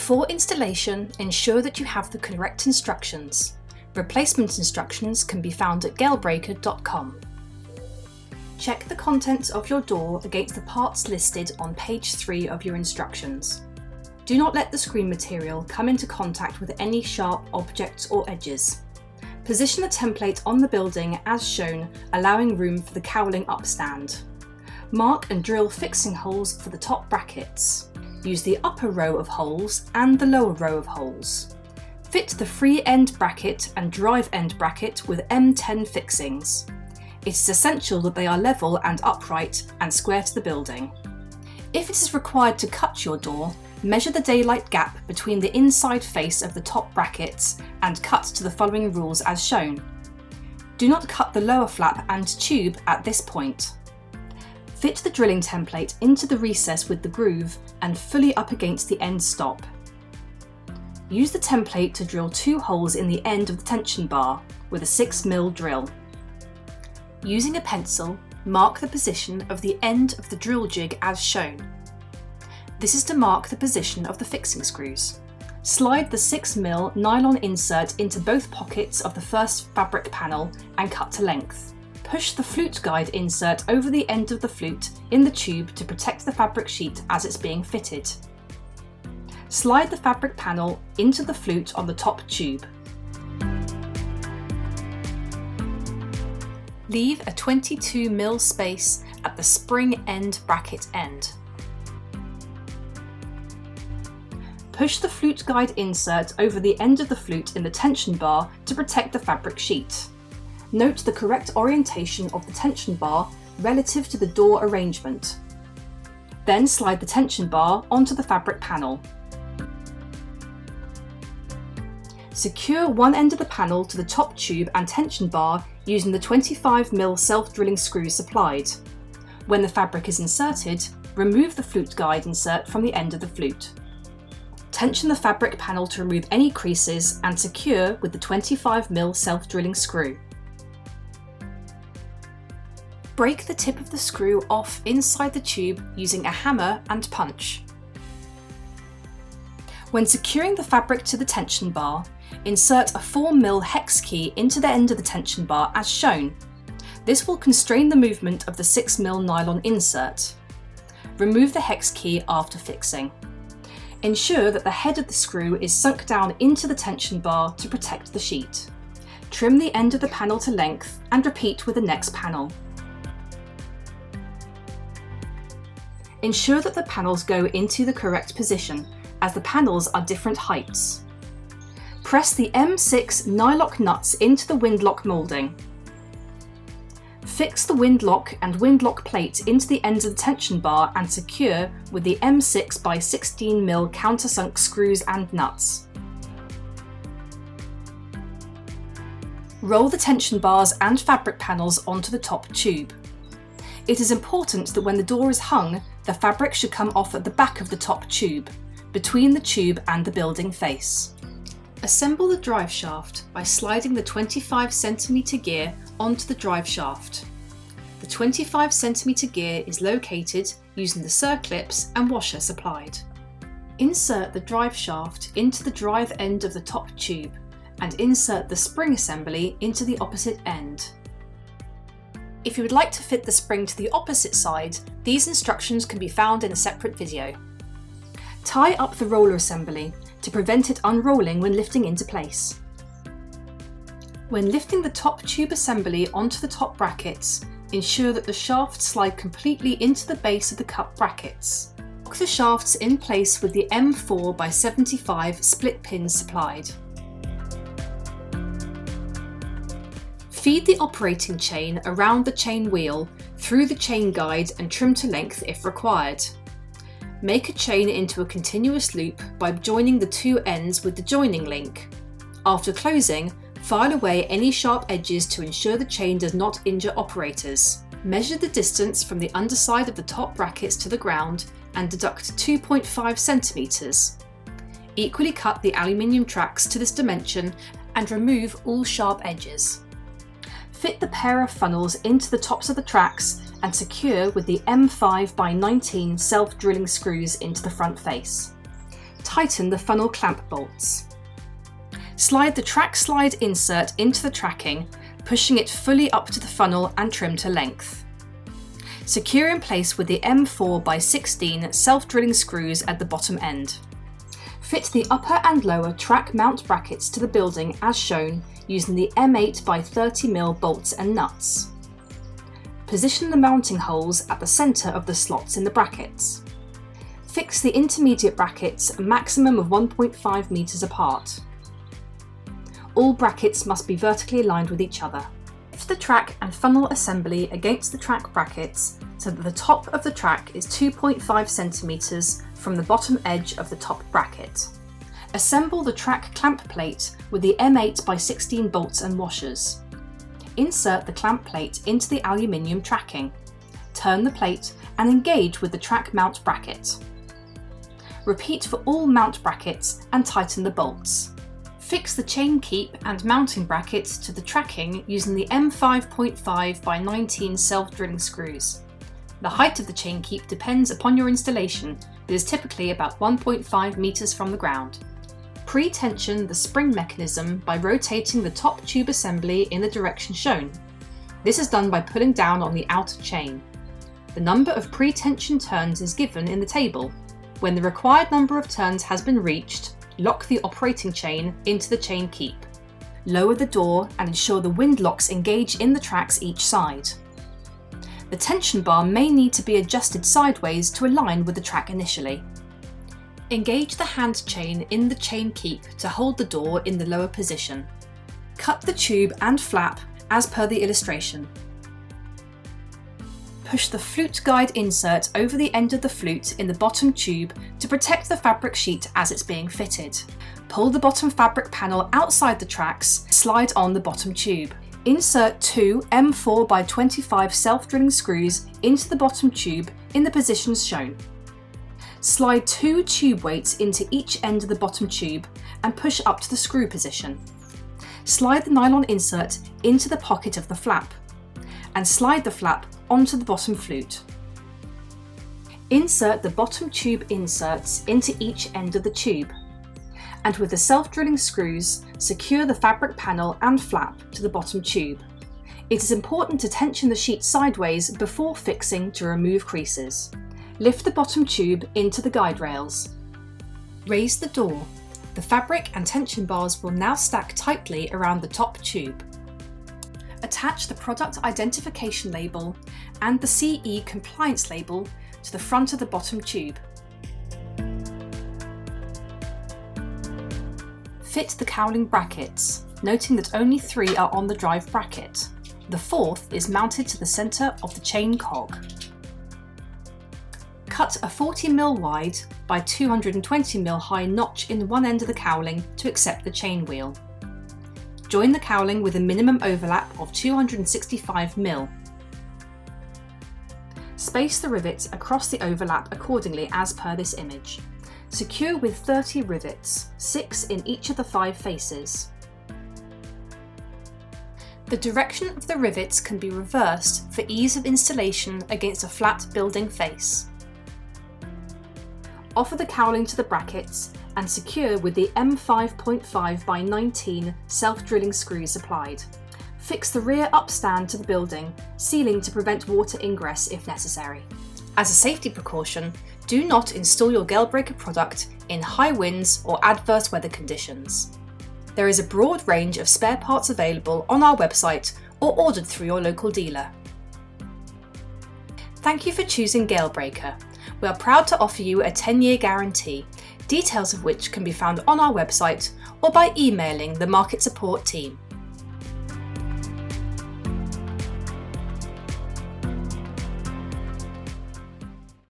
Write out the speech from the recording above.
Before installation, ensure that you have the correct instructions. Replacement instructions can be found at galebreaker.com. Check the contents of your door against the parts listed on page 3 of your instructions. Do not let the screen material come into contact with any sharp objects or edges. Position the template on the building as shown, allowing room for the cowling upstand. Mark and drill fixing holes for the top brackets. Use the upper row of holes and the lower row of holes. Fit the free end bracket and drive end bracket with M10 fixings. It is essential that they are level and upright and square to the building. If it is required to cut your door, measure the daylight gap between the inside face of the top brackets and cut to the following rules as shown. Do not cut the lower flap and tube at this point. Fit the drilling template into the recess with the groove and fully up against the end stop. Use the template to drill 2 holes in the end of the tension bar with a 6mm drill. Using a pencil, mark the position of the end of the drill jig as shown. This is to mark the position of the fixing screws. Slide the 6mm nylon insert into both pockets of the first fabric panel and cut to length. Push the flute guide insert over the end of the flute in the tube to protect the fabric sheet as it's being fitted. Slide the fabric panel into the flute on the top tube. Leave a 22mm space at the spring end bracket end. Push the flute guide insert over the end of the flute in the tension bar to protect the fabric sheet. Note the correct orientation of the tension bar relative to the door arrangement. Then slide the tension bar onto the fabric panel. Secure one end of the panel to the top tube and tension bar using the 25mm self-drilling screws supplied. When the fabric is inserted, remove the flute guide insert from the end of the flute. Tension the fabric panel to remove any creases and secure with the 25mm self-drilling screw. Break the tip of the screw off inside the tube using a hammer and punch. When securing the fabric to the tension bar, insert a 4mm hex key into the end of the tension bar as shown. This will constrain the movement of the 6mm nylon insert. Remove the hex key after fixing. Ensure that the head of the screw is sunk down into the tension bar to protect the sheet. Trim the end of the panel to length and repeat with the next panel. Ensure that the panels go into the correct position, as the panels are different heights. Press the M6 nylock nuts into the windlock moulding. Fix the windlock and windlock plate into the ends of the tension bar and secure with the M6 by 16mm countersunk screws and nuts. Roll the tension bars and fabric panels onto the top tube. It is important that when the door is hung, the fabric should come off at the back of the top tube, between the tube and the building face. Assemble the drive shaft by sliding the 25cm gear onto the drive shaft. The 25cm gear is located using the circlips and washer supplied. Insert the drive shaft into the drive end of the top tube and insert the spring assembly into the opposite end. If you would like to fit the spring to the opposite side, these instructions can be found in a separate video. Tie up the roller assembly to prevent it unrolling when lifting into place. When lifting the top tube assembly onto the top brackets, ensure that the shafts slide completely into the base of the cup brackets. Lock the shafts in place with the M4 by 75 split pins supplied. Feed the operating chain around the chain wheel, through the chain guide and trim to length if required. Make a chain into a continuous loop by joining the 2 ends with the joining link. After closing, file away any sharp edges to ensure the chain does not injure operators. Measure the distance from the underside of the top brackets to the ground and deduct 2.5cm. Equally cut the aluminium tracks to this dimension and remove all sharp edges. Fit the pair of funnels into the tops of the tracks and secure with the M5 by 19 self-drilling screws into the front face. tighten the funnel clamp bolts. Slide the track slide insert into the tracking, pushing it fully up to the funnel and trim to length. Secure in place with the M4x16 self-drilling screws at the bottom end. Fit the upper and lower track mount brackets to the building as shown using the M8x30mm bolts and nuts. Position the mounting holes at the centre of the slots in the brackets. Fix the intermediate brackets a maximum of 1.5 metres apart. All brackets must be vertically aligned with each other. Lift the track and funnel assembly against the track brackets so that the top of the track is 2.5 centimetres from the bottom edge of the top bracket. Assemble the track clamp plate with the M8x16 bolts and washers. Insert the clamp plate into the aluminium tracking. Turn the plate and engage with the track mount bracket. Repeat for all mount brackets and tighten the bolts. Fix the chain keep and mounting brackets to the tracking using the M5.5x19 self-drilling screws. The height of the chain keep depends upon your installation, but is typically about 1.5 metres from the ground. Pre-tension the spring mechanism by rotating the top tube assembly in the direction shown. This is done by pulling down on the outer chain. The number of pre-tension turns is given in the table. When the required number of turns has been reached, lock the operating chain into the chain keep. Lower the door and ensure the wind locks engage in the tracks each side. The tension bar may need to be adjusted sideways to align with the track initially. Engage the hand chain in the chain keep to hold the door in the lower position. Cut the tube and flap as per the illustration. Push the flute guide insert over the end of the flute in the bottom tube to protect the fabric sheet as it's being fitted. Pull the bottom fabric panel outside the tracks, slide on the bottom tube. Insert two M4x25 self-drilling screws into the bottom tube in the positions shown. Slide two tube weights into each end of the bottom tube and push up to the screw position. Slide the nylon insert into the pocket of the flap and slide the flap onto the bottom flute. Insert the bottom tube inserts into each end of the tube, and with the self-drilling screws, secure the fabric panel and flap to the bottom tube. It is important to tension the sheet sideways before fixing to remove creases. Lift the bottom tube into the guide rails. Raise the door. The fabric and tension bars will now stack tightly around the top tube. Attach the product identification label and the CE compliance label to the front of the bottom tube. Fit the cowling brackets, noting that only 3 are on the drive bracket. The 4th is mounted to the centre of the chain cog. Cut a 40mm wide by 220mm high notch in one end of the cowling to accept the chain wheel. Join the cowling with a minimum overlap of 265mm. Space the rivets across the overlap accordingly as per this image. Secure with 30 rivets, 6 in each of the 5 faces. The direction of the rivets can be reversed for ease of installation against a flat building face. Offer the cowling to the brackets and secure with the M5.5x19 self-drilling screws applied. Fix the rear upstand to the building, sealing to prevent water ingress if necessary. As a safety precaution, do not install your Galebreaker product in high winds or adverse weather conditions. There is a broad range of spare parts available on our website or ordered through your local dealer. Thank you for choosing Galebreaker. We are proud to offer you a 10-year guarantee, details of which can be found on our website or by emailing the market support team.